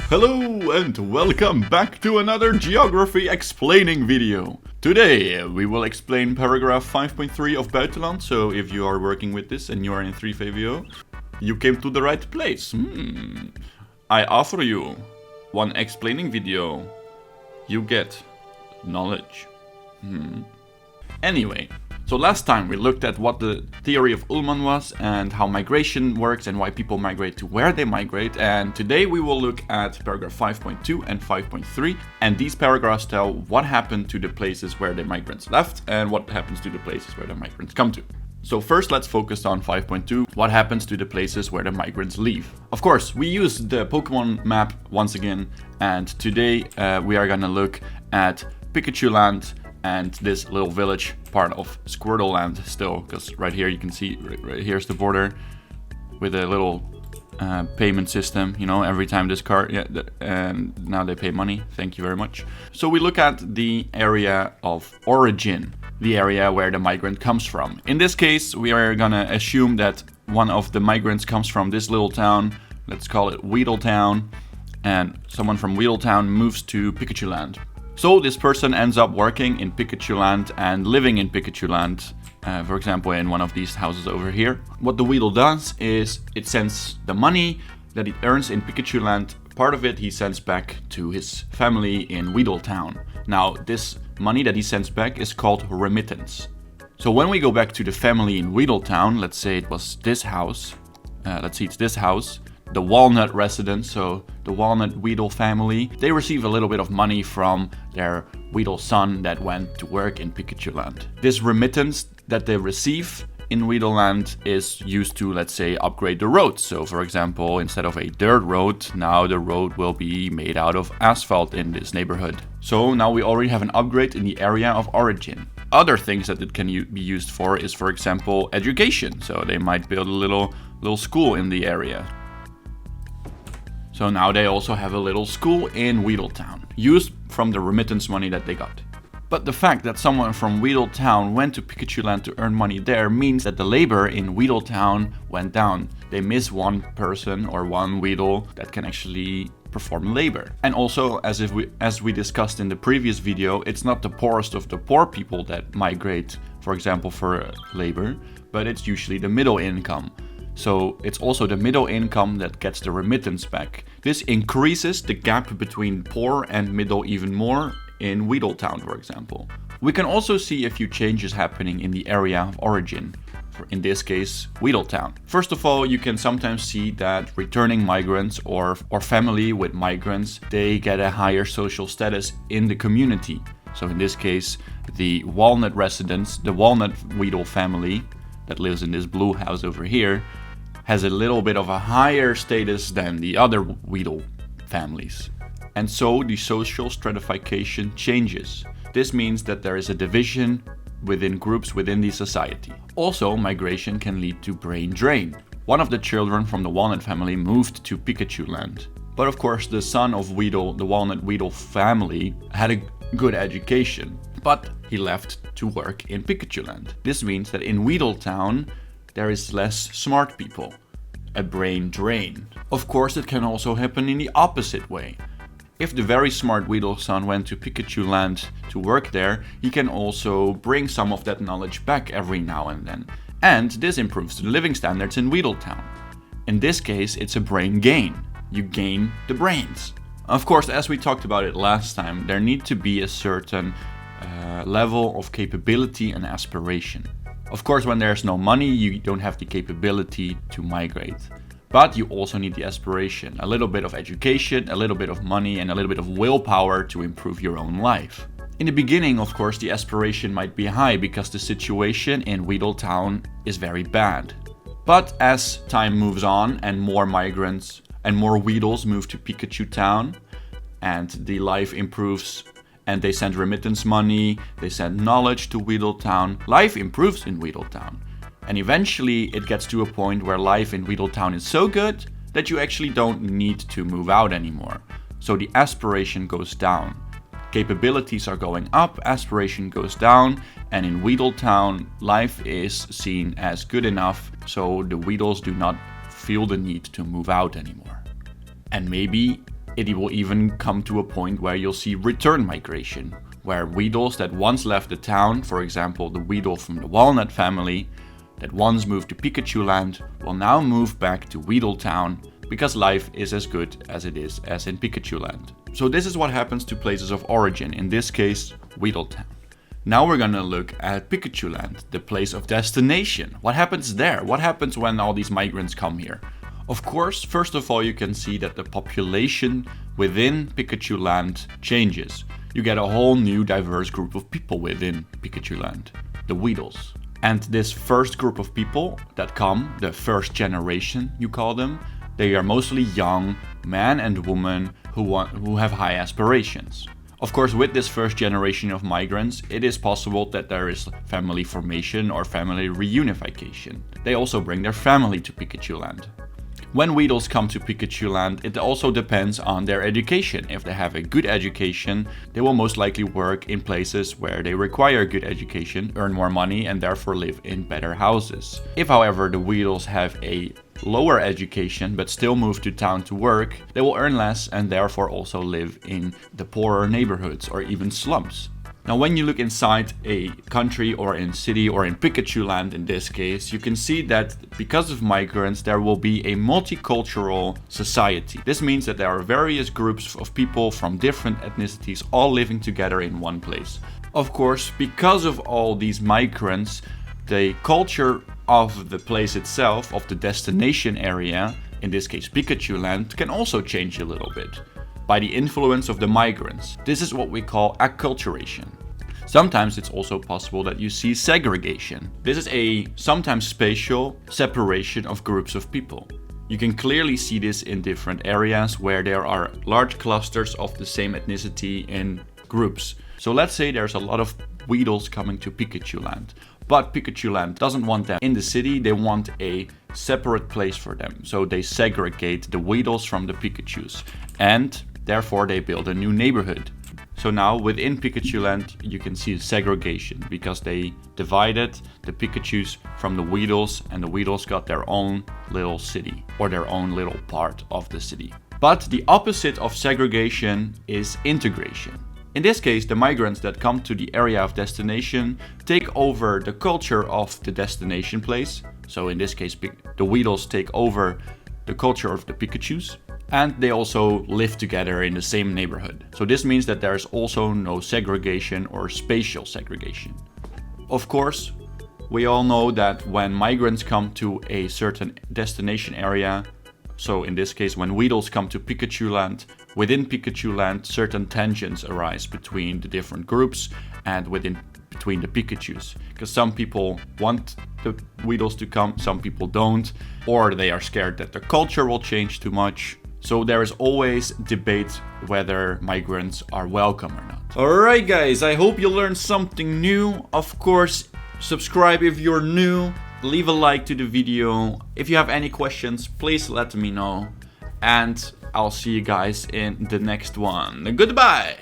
Hello and welcome back to another geography explaining video. Today we will explain paragraph 5.3 of Buitenland, so if you are working with this and you are in 3 VWO, you came to the right place. I offer you one explaining video. You get knowledge. Anyway, so last time we looked at what the theory of Ullmann was and how migration works and why people migrate to where they migrate, and today we will look at paragraph 5.2 and 5.3, and these paragraphs tell what happened to the places where the migrants left and what happens to the places where the migrants come to. So first let's focus on 5.2, what happens to the places where the migrants leave. Of course, we use the Pokemon map once again, and today we are gonna look at Pikachu Land and this little village part of Squirtle Land still, because right here you can see, right here's the border with a little payment system, you know, every time this car, and now they pay money, thank you very much. So we look at the area of origin, the area where the migrant comes from. In this case, we are gonna assume that one of the migrants comes from this little town, let's call it Weedletown, and someone from Weedletown moves to Pikachu Land. So this person ends up working in Pikachu Land and living in Pikachu Land, for example in one of these houses over here. What the Weedle does is it sends the money that it earns in Pikachu Land, part of it he sends back to his family in Weedletown. Now this money that he sends back is called remittance. So when we go back to the family in Weedletown, let's say it was this house, it's this house, the Walnut residents, so the Walnut Weedle family, they receive a little bit of money from their Weedle son that went to work in Pikachu Land. This remittance that they receive in Weedle Land is used to, let's say, upgrade the roads. So for example, instead of a dirt road, now the road will be made out of asphalt in this neighborhood. So now we already have an upgrade in the area of origin. Other things that it can be used for is, for example, education. So they might build a little school in the area. So now they also have a little school in Weedletown, used from the remittance money that they got. But the fact that someone from Weedletown went to Pikachu Land to earn money there means that the labor in Weedletown went down. They miss one person or one Weedle that can actually perform labor. And also, as we discussed in the previous video, it's not the poorest of the poor people that migrate, for example, for labor, but it's usually the middle income. So it's also the middle income that gets the remittance back. This increases the gap between poor and middle even more in Weedletown, for example. We can also see a few changes happening in the area of origin, in this case, Weedletown. First of all, you can sometimes see that returning migrants or family with migrants, they get a higher social status in the community. So in this case, the Walnut residents, the Walnut Weedle family that lives in this blue house over here, has a little bit of a higher status than the other Weedle families. And so the social stratification changes. This means that there is a division within groups within the society. Also, migration can lead to brain drain. One of the children from the Walnut family moved to Pikachu Land. But of course, the son of Weedle, the Walnut Weedle family, had a good education, but he left to work in Pikachu Land. This means that in Weedletown, there is less smart people, a brain drain. Of course, it can also happen in the opposite way. If the very smart Weedle son went to Pikachu Land to work there, he can also bring some of that knowledge back every now and then. And this improves the living standards in Weedletown. In this case, it's a brain gain. You gain the brains. Of course, as we talked about it last time, there need to be a certain level of capability and aspiration. Of course, when there's no money, you don't have the capability to migrate. But you also need the aspiration, a little bit of education, a little bit of money, and a little bit of willpower to improve your own life. In the beginning, of course, the aspiration might be high because the situation in Weedletown is very bad. But as time moves on and more migrants and more Weedles move to Pikachu Town, and the life improves, and they send remittance money, they send knowledge to Weedletown, life improves in Weedletown. And eventually it gets to a point where life in Weedletown is so good that you actually don't need to move out anymore. So the aspiration goes down. Capabilities are going up, aspiration goes down, and in Weedletown life is seen as good enough so the Weedles do not feel the need to move out anymore. And maybe It will even come to a point where you'll see return migration, where Weedles that once left the town, for example the Weedle from the Walnut family, that once moved to Pikachu Land, will now move back to Weedle Town because life is as good as it is as in Pikachu Land. So this is what happens to places of origin, in this case Weedle Town. Now we're gonna look at Pikachu Land, the place of destination. What happens there? What happens when all these migrants come here? Of course, first of all, you can see that the population within Pikachu Land changes. You get a whole new diverse group of people within Pikachu Land, the Weedles. And this first group of people that come, the first generation you call them, they are mostly young men and women who have high aspirations. Of course, with this first generation of migrants, it is possible that there is family formation or family reunification. They also bring their family to Pikachu Land. When Weedles come to Pikachu Land, it also depends on their education. If they have a good education, they will most likely work in places where they require good education, earn more money, and therefore live in better houses. If, however, the Weedles have a lower education but still move to town to work, they will earn less and therefore also live in the poorer neighborhoods or even slums. Now when you look inside a country or in city or in Pikachu Land in this case, you can see that because of migrants there will be a multicultural society. This means that there are various groups of people from different ethnicities all living together in one place. Of course, because of all these migrants, the culture of the place itself, of the destination area, in this case Pikachu Land, can also change a little bit by the influence of the migrants. This is what we call acculturation. Sometimes it's also possible that you see segregation. This is a sometimes spatial separation of groups of people. You can clearly see this in different areas where there are large clusters of the same ethnicity in groups. So let's say there's a lot of Weedles coming to Pikachu Land, but Pikachu Land doesn't want them in the city, they want a separate place for them. So they segregate the Weedles from the Pikachus, and therefore they build a new neighborhood. So now within Pikachu Land you can see segregation because they divided the Pikachus from the Weedles, and the Weedles got their own little city or their own little part of the city. But the opposite of segregation is integration. In this case, the migrants that come to the area of destination take over the culture of the destination place. So in this case, the Weedles take over the culture of the Pikachus, and they also live together in the same neighborhood. So this means that there's also no segregation or spatial segregation. Of course, we all know that when migrants come to a certain destination area, so in this case when Weedles come to Pikachu Land, within Pikachu Land certain tensions arise between the different groups and between the Pikachus. Because some people want the Weedles to come, some people don't, or they are scared that the culture will change too much. So there is always debate whether migrants are welcome or not. Alright guys, I hope you learned something new. Of course, subscribe if you're new. Leave a like to the video. If you have any questions, please let me know. And I'll see you guys in the next one. Goodbye!